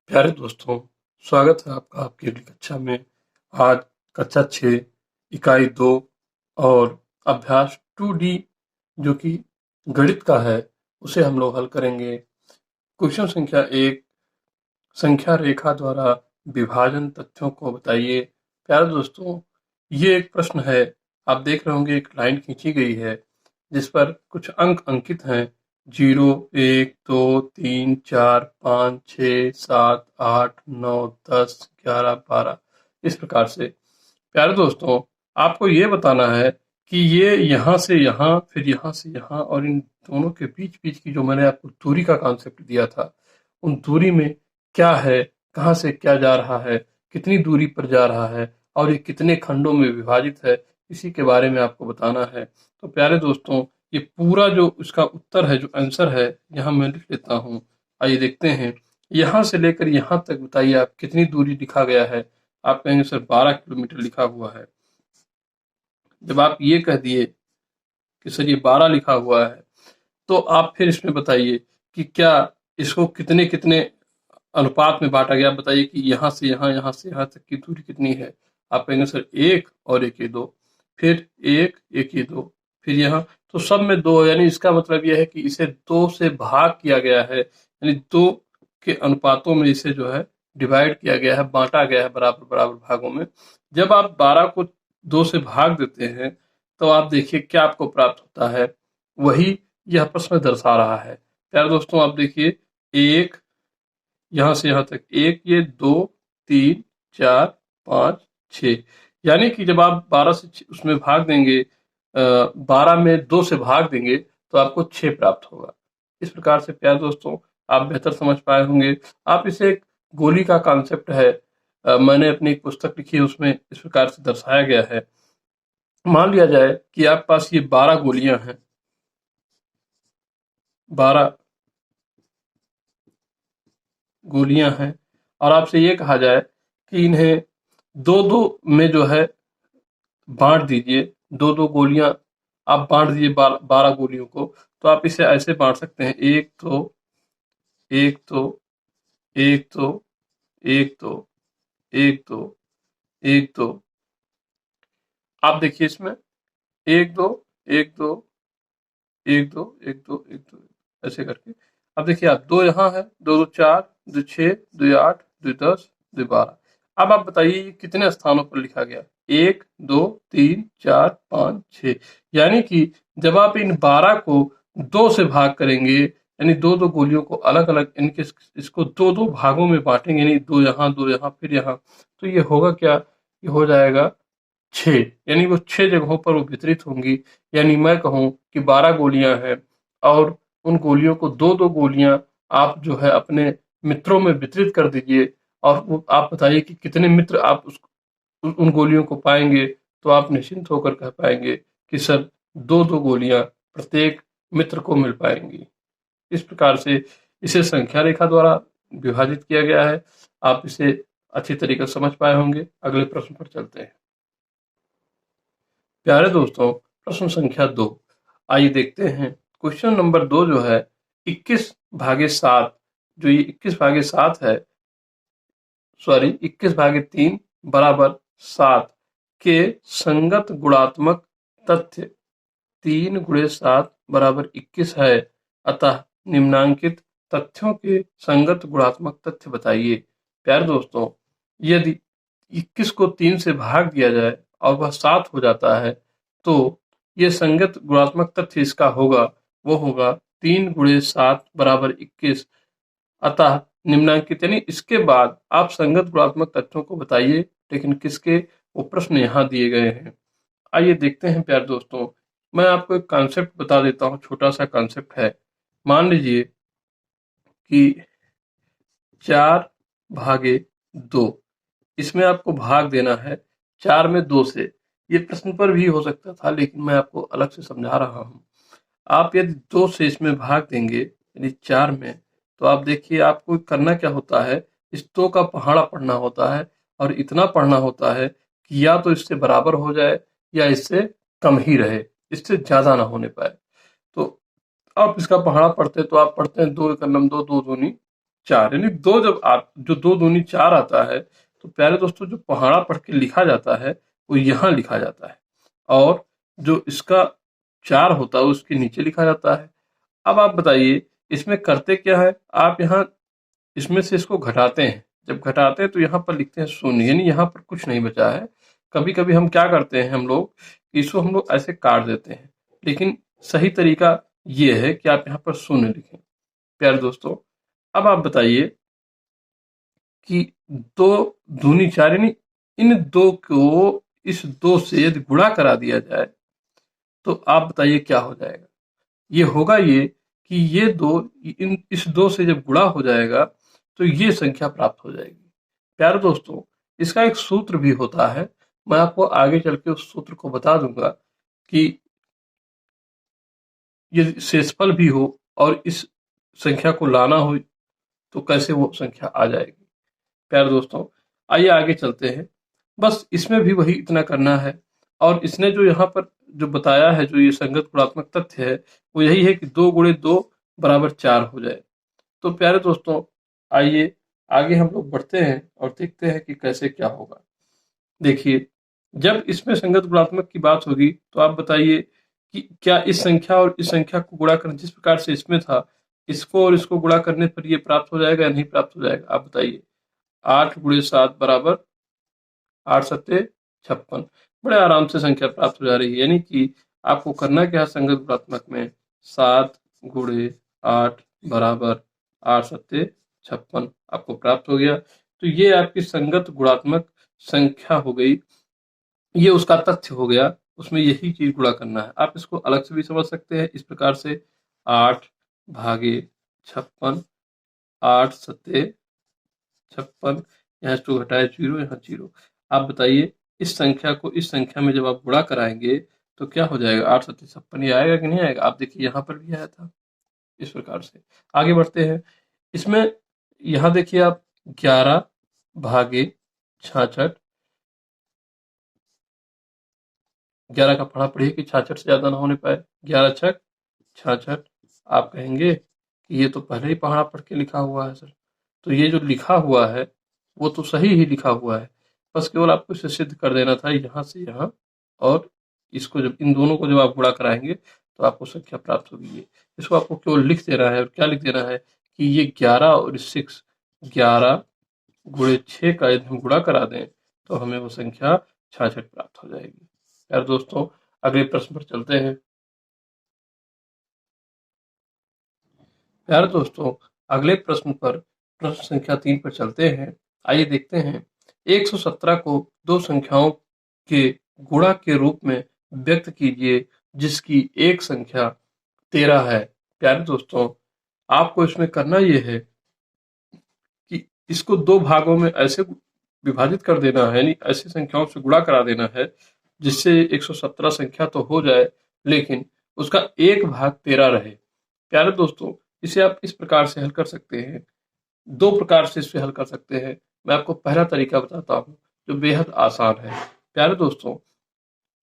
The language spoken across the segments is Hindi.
प्यारे दोस्तों, स्वागत है आपका आपकी अगली कक्षा में। आज कक्षा 6 इकाई 2 और अभ्यास 2D जो कि गणित का है, उसे हम लोग हल करेंगे। क्वेश्चन संख्या 1, संख्या रेखा द्वारा विभाजन तथ्यों को बताइए। प्यारे दोस्तों, ये एक प्रश्न है। आप देख रहे होंगे एक लाइन खींची गई है जिस पर कुछ अंक अंकित हैं। 0, 1, 2, 3, 4, 5, 6, 7, 8, 9, 10, 11, 12 इस प्रकार से। प्यारे दोस्तों, आपको ये बताना है कि ये यहाँ से यहाँ, फिर यहाँ से यहाँ और इन दोनों के बीच बीच की जो मैंने आपको दूरी का कॉन्सेप्ट दिया था, उन दूरी में क्या है, कहाँ से क्या जा रहा है, कितनी दूरी पर जा रहा है और ये कितने खंडों में विभाजित है, इसी के बारे में आपको बताना है। तो प्यारे दोस्तों, ये पूरा जो इसका उत्तर है, जो आंसर है, यहाँ मैं लिख लेता हूँ। आइए देखते हैं। यहाँ से लेकर यहाँ तक बताइए आप कितनी दूरी लिखा गया है। आप कहेंगे सर 12 किलोमीटर लिखा हुआ है। जब आप ये कह दिए कि सर ये 12 लिखा हुआ है, तो आप फिर इसमें बताइए कि क्या इसको कितने कितने अनुपात में बांटा गया। बताइए कि यहाँ से यहाँ, यहाँ से यहाँ तक की दूरी कितनी है। आप कहेंगे सर 1 और 1 ये 2, फिर 1 1 ये 2, फिर यहाँ तो सब में 2, यानी इसका मतलब यह है कि इसे 2 से भाग किया गया है, यानी 2 के अनुपातों में इसे जो है डिवाइड किया गया है, बांटा गया है बराबर बराबर भागों में। जब आप 12 को 2 से भाग देते हैं तो आप देखिए क्या आपको प्राप्त होता है, वही यह प्रश्न दर्शा रहा है। प्यारे दोस्तों, आप देखिए 1 यहाँ से यहाँ तक 1 ये 2 3 4 5 6, यानी कि जब आप 12 से उसमें भाग देंगे, 12 में 2 से भाग देंगे तो आपको 6 प्राप्त होगा। इस प्रकार से प्यारे दोस्तों, आप बेहतर समझ पाए होंगे। आप इसे एक गोली का कॉन्सेप्ट है, मैंने अपनी एक पुस्तक लिखी है उसमें इस प्रकार से दर्शाया गया है। मान लिया जाए कि आपके पास ये 12 गोलियां हैं, 12 गोलियां हैं और आपसे ये कहा जाए कि इन्हें दो दो में जो है बांट दीजिए। दो दो गोलियां आप बांट दीजिए 12 गोलियों को। तो आप इसे ऐसे बांट सकते हैं, एक तो एक तो एक तो एक तो एक तो एक तो। आप देखिए इसमें एक दो एक दो एक दो एक दो एक दो ऐसे करके। अब देखिए आप दो यहाँ है, दो दो 4, दो 6, दो 8, दो 10, दो 12। अब आप बताइए ये कितने स्थानों पर लिखा गया। 1 2 3 4 5 6, यानी कि जब आप इन 12 को 2 से भाग करेंगे, यानी दो दो गोलियों को अलग अलग इनके इसको दो दो भागों में बांटेंगे, यानी दो यहाँ फिर यहाँ, तो ये होगा क्या, ये हो जाएगा 6, यानी वो 6 जगहों पर वो वितरित होंगी। यानी मैं कहूँ कि 12 गोलियां हैं और उन गोलियों को दो दो गोलियां आप जो है अपने मित्रों में वितरित कर दीजिए और वो आप बताइए कि कितने मित्र आप उन गोलियों को पाएंगे। तो आप निश्चिंत होकर कह पाएंगे कि सर दो दो गोलियां प्रत्येक मित्र को मिल पाएंगी। इस प्रकार से इसे संख्या रेखा द्वारा विभाजित किया गया है। आप इसे अच्छी तरीके से समझ पाए होंगे। अगले प्रश्न पर चलते हैं। प्यारे दोस्तों, प्रश्न संख्या 2, आइए देखते हैं। क्वेश्चन नंबर 2 जो है 21/7, जो ये 21/7 है, सॉरी 21/3 बराबर 7 के संगत गुणात्मक तथ्य 3 गुणे 7 बराबर 21 है। अतः निम्नांकित तथ्यों के संगत गुणात्मक तथ्य बताइए। प्यारे दोस्तों, यदि 21 को 3 से भाग दिया जाए और वह 7 हो जाता है, तो ये संगत गुणात्मक तथ्य इसका होगा, वो होगा 3 गुणे 7 बराबर 21। अतः निम्नांकित, यानी इसके बाद आप संगत गुणात्मक तथ्यों को बताइए, लेकिन किसके, वो प्रश्न यहाँ दिए गए हैं। आइए देखते हैं प्यारे दोस्तों। मैं आपको एक कॉन्सेप्ट बता देता हूँ, छोटा सा कॉन्सेप्ट है। मान लीजिए कि 4/2, इसमें आपको भाग देना है 4 में 2 से। ये प्रश्न पर भी हो सकता था, लेकिन मैं आपको अलग से समझा रहा हूँ। आप यदि 2 से इसमें भाग देंगे, यानी 4 में, तो आप देखिए आपको करना क्या होता है, इस 2 का पहाड़ा पढ़ना होता है और इतना पढ़ना होता है कि या तो इससे बराबर हो जाए या इससे कम ही रहे, इससे ज़्यादा ना होने पाए। तो आप इसका पहाड़ा पढ़ते हैं तो आप पढ़ते हैं 2 एकम 2, 2 दूनी 4, यानी दो जब आप जो 2 दूनी 4 आता है तो प्यारे दोस्तों जो पहाड़ा पढ़ के लिखा जाता है वो यहाँ लिखा जाता है, और जो इसका 4 होता है उसके नीचे लिखा जाता है। अब आप बताइए इसमें करते क्या है, आप यहाँ इसमें से इसको घटाते हैं, जब घटाते हैं तो यहाँ पर लिखते हैं शून्य, यानी यहाँ पर कुछ नहीं बचा है। कभी कभी हम क्या करते हैं, हम लोग इसको हम लोग ऐसे काट देते हैं, लेकिन सही तरीका ये है कि आप यहाँ पर शून्य लिखें। प्यारे दोस्तों अब आप बताइए कि 2 दूनी 4, यानी इन दो को इस 2 से यदि गुणा करा दिया जाए तो आप बताइए क्या हो जाएगा। ये होगा ये कि ये दो इस 2 से जब गुणा हो जाएगा तो ये संख्या प्राप्त हो जाएगी। प्यारे दोस्तों इसका एक सूत्र भी होता है, मैं आपको आगे चल के उस सूत्र को बता दूंगा कि यदि शेषफल भी हो और इस संख्या को लाना हो तो कैसे वो संख्या आ जाएगी। प्यारे दोस्तों आइए आगे चलते हैं, बस इसमें भी वही इतना करना है, और इसने जो यहाँ पर जो बताया है, जो ये संगत गुणात्मक तथ्य है, वो यही है कि 2 गुणे 2 बराबर 4 हो जाए। तो प्यारे दोस्तों आइए आगे हम लोग बढ़ते हैं और देखते हैं कि कैसे क्या होगा। देखिए जब इसमें संगत गुणात्मक की बात होगी तो आप बताइए कि क्या इस संख्या और इस संख्या को गुणा करने जिस प्रकार से इसमें था, इसको और इसको गुणा करने पर ये प्राप्त हो जाएगा या नहीं प्राप्त हो जाएगा, आप बताइए। 8 गुणे 7 बराबर 8 सत्ते 56, बड़े आराम से संख्या प्राप्त हो जा रही है। यानी कि आपको करना क्या है, संगत गुणात्मक में 7 गुणे 8 बराबर 8 सत्ते 56 आपको प्राप्त हो गया। तो ये आपकी संगत गुणात्मक संख्या हो गई, ये उसका तथ्य हो गया, उसमें यही चीज गुणा करना है। आप इसको अलग से भी समझ सकते हैं इस प्रकार से, 8 भागे 56, 8 सत्ते 56, यहाँ इसको घटाए 0, यहाँ 0। आप बताइए इस संख्या को इस संख्या में जब आप गुणा कराएंगे तो क्या हो जाएगा, 8 सत्ते 56 ये आएगा कि नहीं आएगा। आप देखिए यहाँ पर भी आया था। इस प्रकार से आगे बढ़ते हैं, इसमें यहाँ देखिए आप 11 भागे 66, 11 का पढ़ा पढ़िए कि 66 से ज्यादा ना होने पाए, 11 छक 66। आप कहेंगे कि ये तो पहले ही पहाड़ा पढ़ के लिखा हुआ है सर, तो ये जो लिखा हुआ है वो तो सही ही लिखा हुआ है, बस केवल आपको इसे सिद्ध कर देना था यहाँ से यहाँ, और इसको जब इन दोनों को जब आप गुणा कराएंगे तो आपको संख्या प्राप्त होगी। इसको आपको केवल लिख देना है, और क्या लिख देना है कि ये 11 और 6, 11 गुणे 6 का यदि हम गुणा करा दें तो हमें वो संख्या 66 प्राप्त हो जाएगी। यार दोस्तों अगले प्रश्न पर चलते हैं। यार दोस्तों अगले प्रश्न पर, प्रश्न संख्या 3 पर चलते हैं। आइए देखते हैं, 117 को दो संख्याओं के गुणा के रूप में व्यक्त कीजिए जिसकी एक संख्या 13 है। प्यारे दोस्तों आपको इसमें करना यह है कि इसको दो भागों में ऐसे विभाजित कर देना है, यानी ऐसी संख्याओं से गुणा करा देना है जिससे 117 संख्या तो हो जाए लेकिन उसका एक भाग 13 रहे। प्यारे दोस्तों इसे आप इस प्रकार से हल कर सकते हैं, दो प्रकार से इसे हल कर सकते हैं। मैं आपको पहला तरीका बताता हूँ जो बेहद आसान है। प्यारे दोस्तों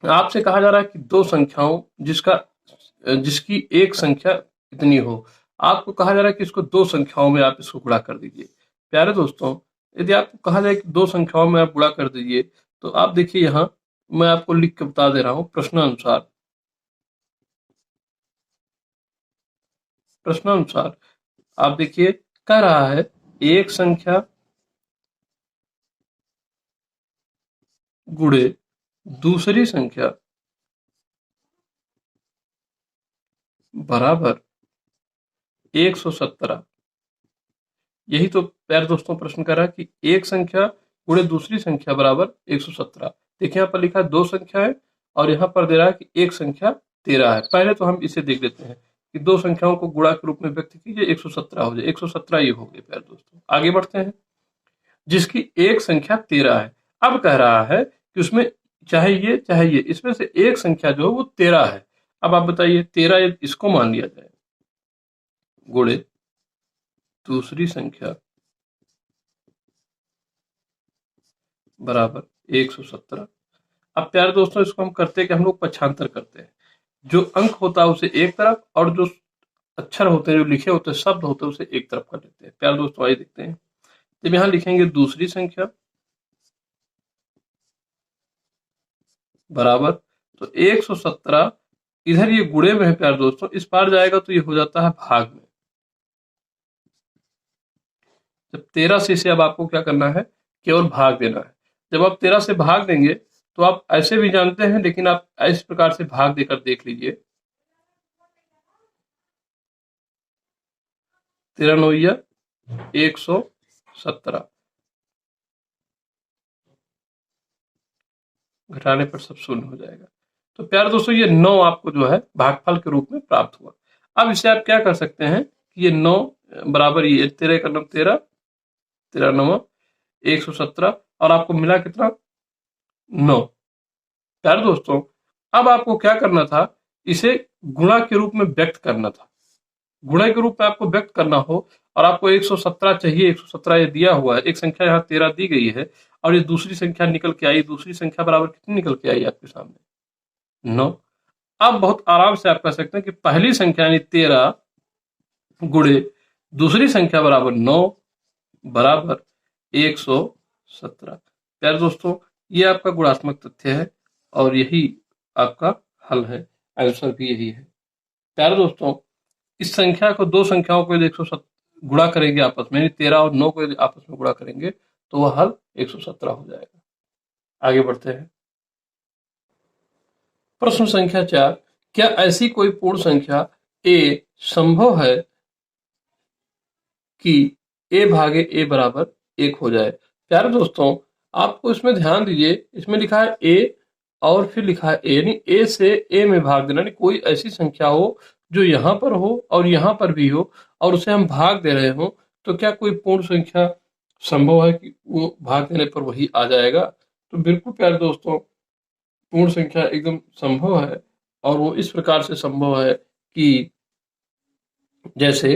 आपसे कहा जा रहा है कि दो संख्याओं जिसकी एक संख्या इतनी हो, आपको कहा जा रहा है कि इसको दो संख्याओं में आप इसको गुणा कर दीजिए। प्यारे दोस्तों यदि आपको कहा जाए कि दो संख्याओं में आप गुणा कर दीजिए तो आप देखिए यहाँ मैं आपको लिख के बता दे रहा हूँ प्रश्नानुसार। प्रश्नानुसार आप देखिए कह रहा है एक संख्या गुणे दूसरी संख्या बराबर 117। यही तो प्यारे दोस्तों प्रश्न कर रहा है कि एक संख्या गुणे दूसरी संख्या बराबर 117। देखिए यहाँ पर लिखा है दो संख्या है और यहाँ पर दे रहा है कि एक संख्या 13 है। पहले तो हम इसे देख लेते हैं कि दो संख्याओं को गुणा के रूप में व्यक्त कीजिए, 117 हो जाए। 117 ये हो गए प्यारे दोस्तों। आगे बढ़ते हैं, जिसकी एक संख्या 13 है। अब कह रहा है कि उसमें चाहे ये इसमें से एक संख्या जो है वो 13 है। अब आप बताइए 13 इसको मान लिया जाए गुणे दूसरी संख्या बराबर 117। अब प्यारे दोस्तों इसको हम करते हैं कि हम लोग पक्षांतर करते हैं, जो अंक होता है उसे एक तरफ और जो अक्षर होते हैं, जो लिखे होते हैं, शब्द होते हैं, उसे एक तरफ कर लेते हैं। प्यारे दोस्तों आइए देखते हैं। जब यहाँ लिखेंगे दूसरी संख्या बराबर, तो 117 इधर ये गुणे में है प्यारे दोस्तों, इस पार जाएगा तो ये हो जाता है भाग में। जब 13 से इसे अब आपको क्या करना है, केवल भाग देना है। जब आप 13 से भाग देंगे तो आप ऐसे भी जानते हैं, लेकिन आप इस प्रकार से भाग देकर देख लीजिए। 13 नौया 117, घटाने पर सब शून्य हो जाएगा। तो प्यारे दोस्तों ये 9 आपको जो है भागफल के रूप में प्राप्त हुआ। अब इसे आप क्या कर सकते हैं कि ये 9 बराबर ये 13 का 9 13, 13 9 117, और आपको मिला कितना 9। प्यारे दोस्तों अब आपको क्या करना था, इसे गुणा के रूप में व्यक्त करना था। गुणा के रूप में आपको व्यक्त करना हो और आपको 117 चाहिए, 117 ये दिया हुआ है, एक संख्या यहाँ 13 दी गई है और ये दूसरी संख्या निकल के आई। दूसरी संख्या बराबर कितनी निकल के आई आपके सामने 9। अब बहुत आराम से आप कह सकते हैं कि पहली संख्या यानी 13 गुणे दूसरी संख्या बराबर 9 बराबर 117। प्यारे दोस्तों ये आपका गुणात्मक तथ्य है और यही आपका हल है, आंसर भी यही है। प्यारे दोस्तों इस संख्या को, दो संख्याओं को 117 गुणा करेंगे आपस में, 13 और 9 को यदि आपस में गुणा करेंगे तो वह हल 117 हो जाएगा। आगे बढ़ते हैं। प्रश्न संख्या 4, क्या ऐसी कोई पूर्ण संख्या a संभव है कि a भागे a बराबर 1 हो जाए? प्यारे दोस्तों आपको इसमें ध्यान दीजिए, इसमें लिखा है a और फिर लिखा है a, यानी a से a में भाग देना, यानी कोई ऐसी संख्या हो जो यहाँ पर हो और यहाँ पर भी हो और उसे हम भाग दे रहे हो, तो क्या कोई पूर्ण संख्या संभव है कि वो भाग देने पर वही आ जाएगा? तो बिल्कुल प्यारे दोस्तों पूर्ण संख्या एकदम संभव है, और वो इस प्रकार से संभव है कि जैसे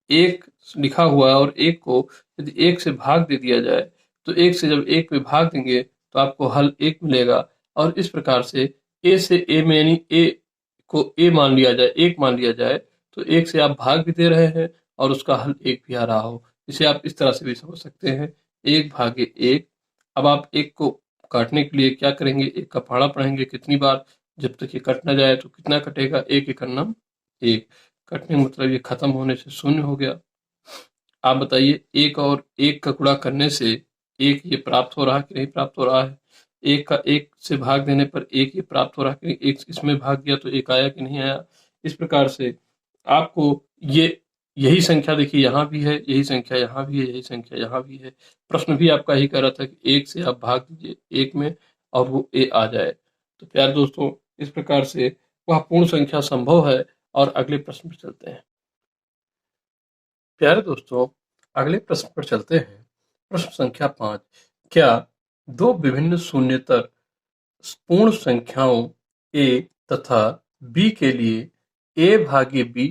एक लिखा हुआ है और एक को यदि एक से भाग दे दिया जाए, तो एक से जब एक में भाग देंगे तो आपको हल एक मिलेगा। और इस प्रकार से ए से ए में, यानी ए को ए मान लिया जाए, एक मान लिया जाए, तो एक से आप भाग भी दे रहे हैं और उसका हल एक भी आ रहा हो। इसे आप इस तरह से भी समझ सकते हैं, एक भागे एक। अब आप एक को काटने के लिए क्या करेंगे, एक का फाड़ा पढ़ेंगे कितनी बार, जब तक ये कट ना जाए। तो कितना कटेगा, एक एक करना एक, कटने का मतलब ये खत्म होने से शून्य हो गया। आप बताइए एक और एक का गुणा करने से एक ये प्राप्त हो रहा है कि नहीं प्राप्त हो रहा है? एक का एक से भाग देने पर एक ये प्राप्त हो रहा है कि नहीं? एक इसमें भाग दिया तो एक आया कि नहीं आया? इस प्रकार से आपको ये यही संख्या देखिए यहाँ भी है, यही संख्या यहाँ भी है, यही संख्या यहाँ भी है। प्रश्न भी आपका यही कह रहा था कि एक से आप भाग दीजिए एक में और वो ए आ जाए। तो प्यारे दोस्तों इस प्रकार से वह पूर्ण संख्या संभव है। और अगले प्रश्न पर चलते हैं। प्यारे दोस्तों अगले प्रश्न पर चलते हैं। प्रश्न संख्या 5, क्या दो विभिन्न शून्येतर पूर्ण संख्याओं a तथा b के लिए a भागे b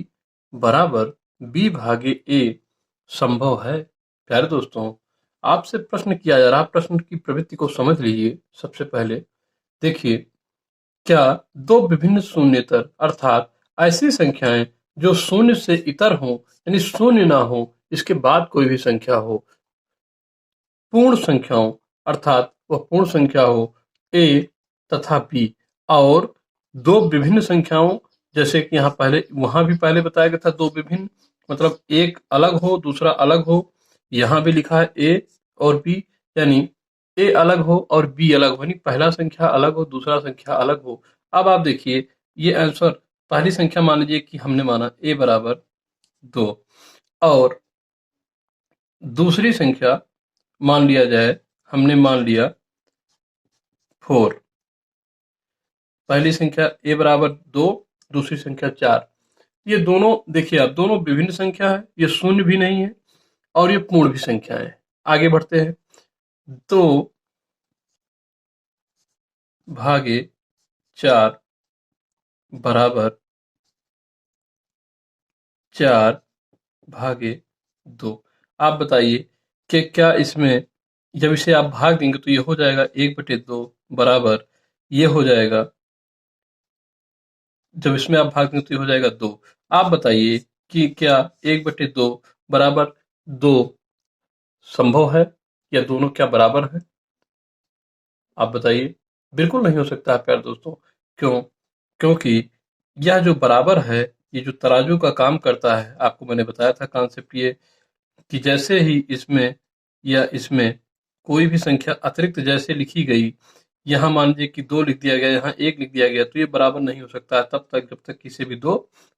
बराबर b भागे a संभव है? प्यारे दोस्तों आपसे प्रश्न किया जा रहा, प्रश्न की प्रवृत्ति को समझ लीजिए। सबसे पहले देखिए, क्या दो विभिन्न शून्येतर अर्थात ऐसी संख्याएं जो शून्य से इतर हों, यानी शून्य ना हो, इसके बाद कोई भी संख्या हो, पूर्ण संख्याओं अर्थात वह पूर्ण संख्या हो a तथा b, और दो विभिन्न संख्याओं, जैसे कि यहाँ पहले वहां भी पहले बताया गया था दो विभिन्न, मतलब एक अलग हो दूसरा अलग हो। यहाँ भी लिखा है a और b, यानी a अलग हो और b अलग हो, यानी पहला संख्या अलग हो दूसरा संख्या अलग हो। अब आप देखिए ये आंसर, पहली संख्या मान लीजिए कि हमने माना a बराबर 2 और दूसरी संख्या मान लिया जाए, हमने मान लिया 4। पहली संख्या a बराबर 2, दूसरी संख्या 4। ये दोनों देखिए आप, दोनों विभिन्न संख्या है, ये शून्य भी नहीं है और ये पूर्ण भी संख्या है। आगे बढ़ते हैं। 2 भागे 4 बराबर 4 भागे 2। आप बताइए कि क्या इसमें जब इसे आप भाग देंगे तो ये हो जाएगा 1/2 बराबर, ये हो जाएगा जब इसमें आप भाग देंगे तो ये हो जाएगा 2। आप बताइए कि क्या 1/2 बराबर 2 संभव है, या दोनों क्या बराबर है? आप बताइए। बिल्कुल नहीं हो सकता है प्यारे दोस्तों। क्यों? क्योंकि यह जो बराबर है, ये जो तराजू का काम करता है, आपको मैंने बताया था कॉन्सेप्ट ये, कि जैसे ही इसमें या इसमें कोई भी संख्या अतिरिक्त जैसे लिखी गई, यहाँ मान लीजिए कि 2 लिख दिया गया, यहाँ 1 लिख दिया गया, तो ये बराबर नहीं हो सकता है तब तक जब तक किसी भी 2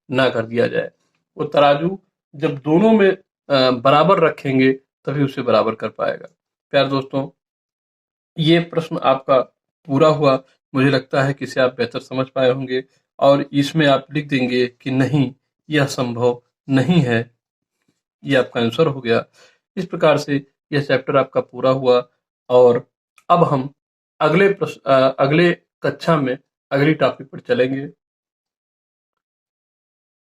ना कर दिया जाए। वो तराजू जब दोनों में बराबर रखेंगे तभी उसे बराबर कर पाएगा। प्यारे दोस्तों, ये प्रश्न आपका पूरा हुआ। मुझे लगता है कि इसे आप बेहतर समझ पाए होंगे और इसमें आप लिख देंगे कि नहीं, यह संभव नहीं है। ये आपका आंसर हो गया। इस प्रकार से यह चैप्टर आपका पूरा हुआ और अब हम अगले कक्षा में अगली टॉपिक पर चलेंगे।